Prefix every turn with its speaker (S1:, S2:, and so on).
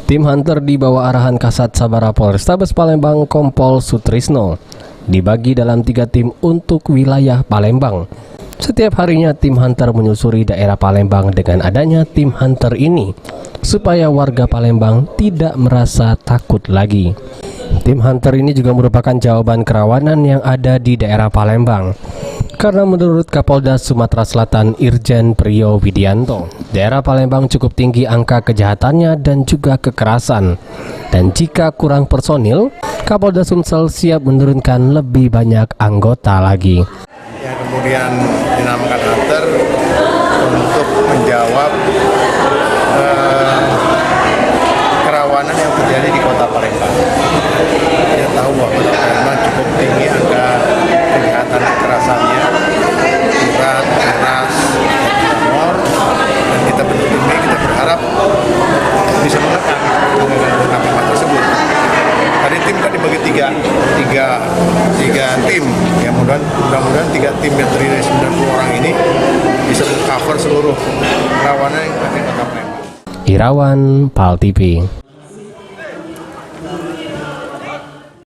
S1: Tim Hunter di bawah arahan Kasat Sabara Polrestabes Palembang Kompol Sutrisno dibagi dalam 3 tim untuk wilayah Palembang. Setiap harinya tim Hunter menyusuri daerah Palembang dengan adanya tim Hunter ini supaya warga Palembang tidak merasa takut lagi. Tim Hunter ini juga merupakan jawaban kerawanan yang ada di daerah Palembang. Karena menurut Kapolda Sumatera Selatan Irjen Priyo Widianto, daerah Palembang cukup tinggi angka kejahatannya dan juga kekerasan. Dan jika kurang personil, Kapolda Sumsel siap menurunkan lebih banyak anggota lagi.
S2: Yang kemudian dinamakan Hunter untuk menjawab kerawanan yang terjadi di kota Palembang. Kita tahu bahwa kota Palembang cukup tinggi angka kejahatan kekerasannya, curang, keras, humor, dan kita berharap kita berharap bisa menekan angka tersebut. Tadi tim kan dibagi tiga tim, ya mudah-mudahan 3 tim yang terdiri dari 90 orang ini bisa mengcover seluruh kerawanan yang ada di kota Palembang.
S1: Irawan, PAL TV.